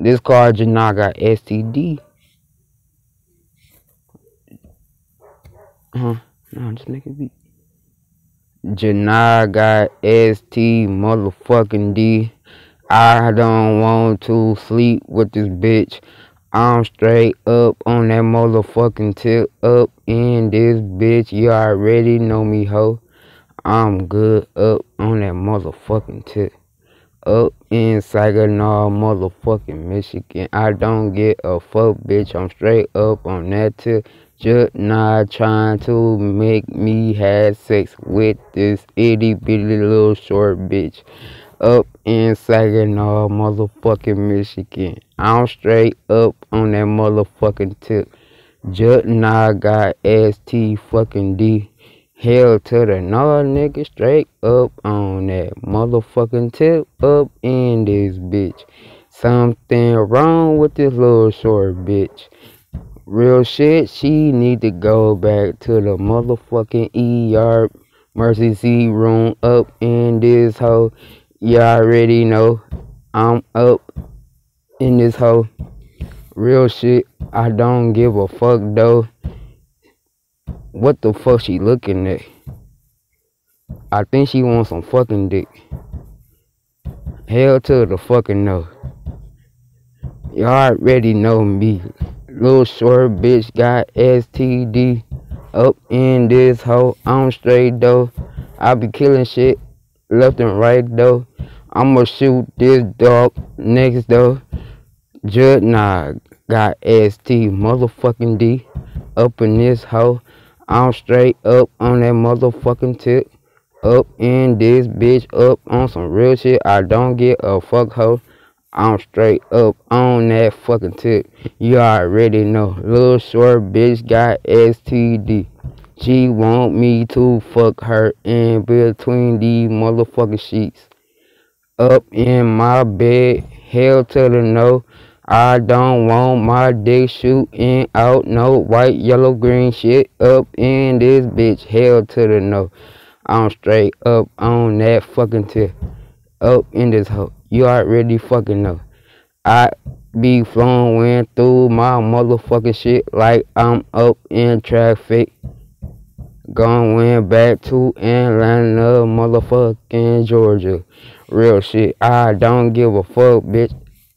This car just now got STD. No, just make it beat. Janai got ST motherfucking D. I don't want to sleep with this bitch. I'm straight up on that motherfucking tip. Up in this bitch. You already know me, ho. I'm good up on that motherfucking tip. Up in Saginaw, motherfucking Michigan. I don't get a fuck, bitch. I'm straight up on that tip. Just not trying to make me have sex with this itty bitty little short bitch. Up in Saginaw, motherfucking Michigan. I'm straight up on that motherfucking tip. Just not got ST fucking D. Hell to the no, nigga, straight up on that motherfucking tip. Up in this bitch. Something wrong with this little short bitch. Real shit, she need to go back to the motherfucking ER emergency room. Up in this hoe. You already know I'm up in this hoe. Real shit, I don't give a fuck though. What the fuck she looking at? I think she wants some fucking dick. Hell to the fucking no. Y'all already know me. Little short bitch got STD. Up in this hoe. I'm straight though. I be killing shit left and right though. I'ma shoot this dog next though. Jud nah got ST motherfucking D. Up in this hoe. I'm straight up on that motherfucking tip. Up in this bitch, up on some real shit. I don't get a fuck hoe. I'm straight up on that fucking tip. You already know. Little short bitch got STD. She want me to fuck her in between these motherfucking sheets. Up in my bed, hell to the no. I don't want my dick shooting out no white, yellow, green shit. Up in this bitch, hell to the no. I'm straight up on that fucking tip. Up in this hoe. You already fucking know. I be flowing through my motherfucking shit like I'm up in traffic. Going back to Atlanta, motherfucking Georgia. Real shit, I don't give a fuck, bitch.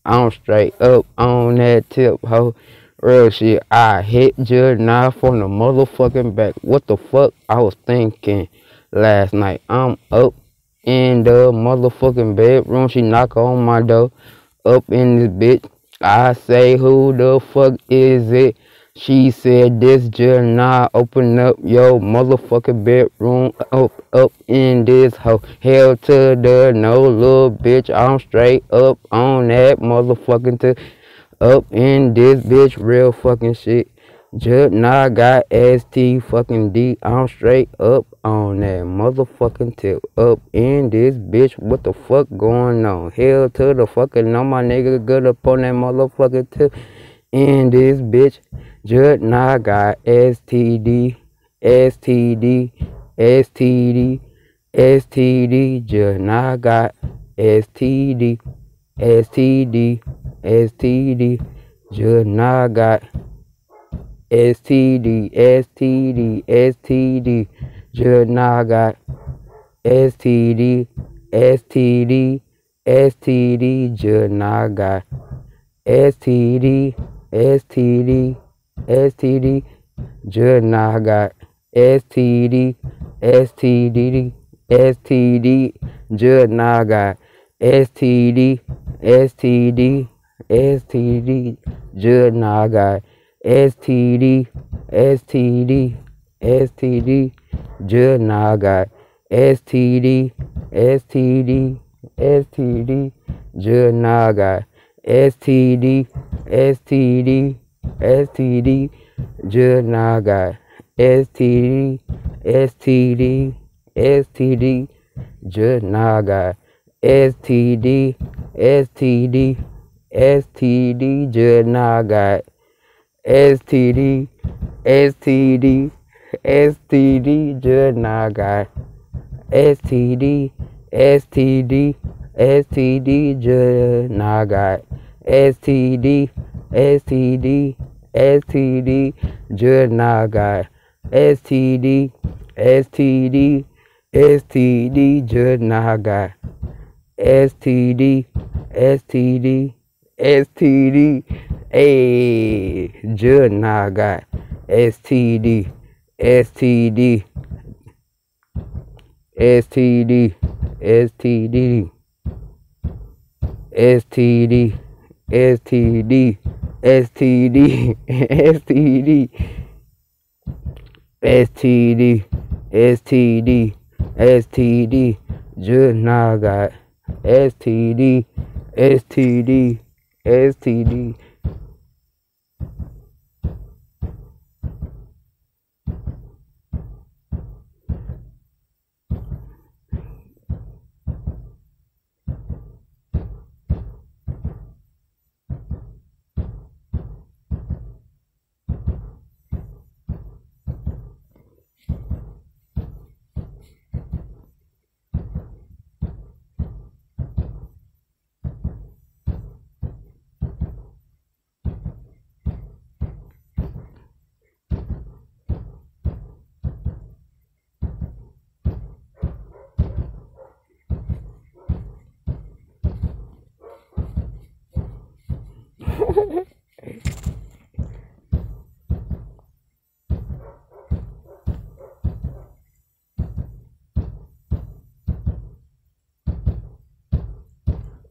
I'm straight up on that tip, ho. Real shit, I hit your knife from the motherfucking back. What the fuck I was thinking last night? I'm up in the motherfucking bedroom. She knock on my door. Up in this bitch. I say, who the fuck is it? She said, this just not open up your motherfucking bedroom. Up in this hoe. Hell to the no, little bitch. I'm straight up on that motherfucking tip. Up in this bitch, real fucking shit. Just now got ST fucking D. I'm straight up on that motherfucking tip. Up in this bitch, what the fuck going on? Hell to the fucking no, my nigga good up on that motherfucking tip. In this bitch, just now got STD, STD, STD, STD. Just now got STD, STD, STD. Just now got STD, STD, STD. Just now got STD, STD, STD. Just now got STD, STD, STD. Just now got STD, STD, STD. Just now got STD, STD, STD. Just now got STD, STD, STD. Just now got STD, STD, STD. Just now got STD, STD, STD. Just now got STD, STD, STD. Just now got STD, STD, STD. Just now got STD, STD, STD. Just now got STD, STD, STD. Just now got STD, STD, STD, Judnagai. STD, STD, STD, Judnagai. STD, STD, STD, a Judnagai. STD, STD, STD, STD, STD, STD, STD, STD, STD, STD, STD, Judnagai. STD, STD, STD.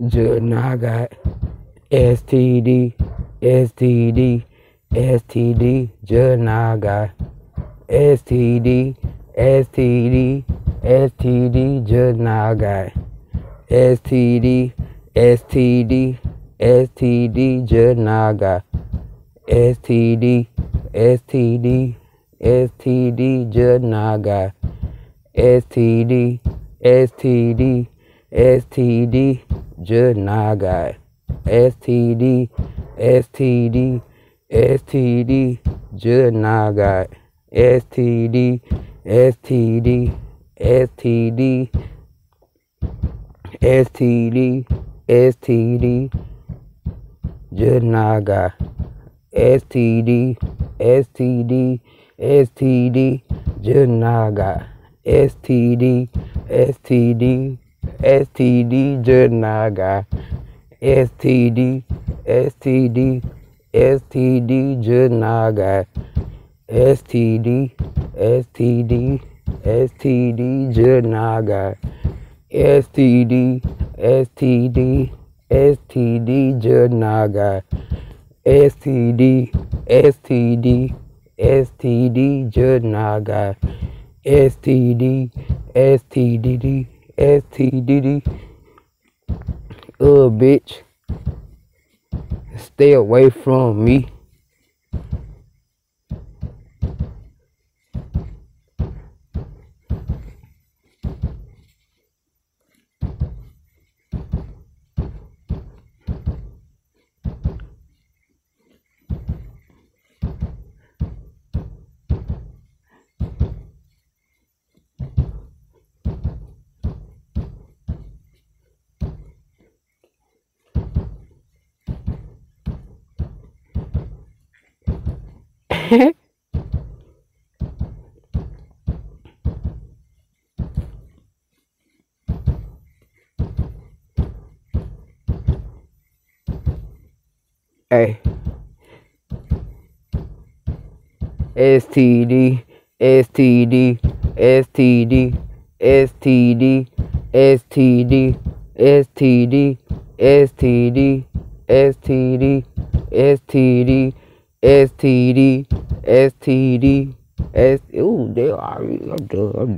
Judnagai. STD, STD, STD, Judnagai. STD, STD, STD, Judnagai. STD, STD, STD, Judnagai. STD, STD, STD, Judnagai. STD, STD, STD, Judnagai. STD, STD, STD, Judnagai. STD, STD, STD, STD, STD, Judnagai. STD, STD, STD, Judnagai. STD, STD, STD, Judnagai. STD, STD, STD, Judnagai. STD, STD, STD, Judnagai. STD, STD, STD, Judnagai. STD, STD, STD, Judnagai. STD, STD, STD. Bitch, stay away from me. Hey, STD, STD, STD, STD, STD, STD, STD, STD, STD, STD, STD, ooh, they already, I'm done.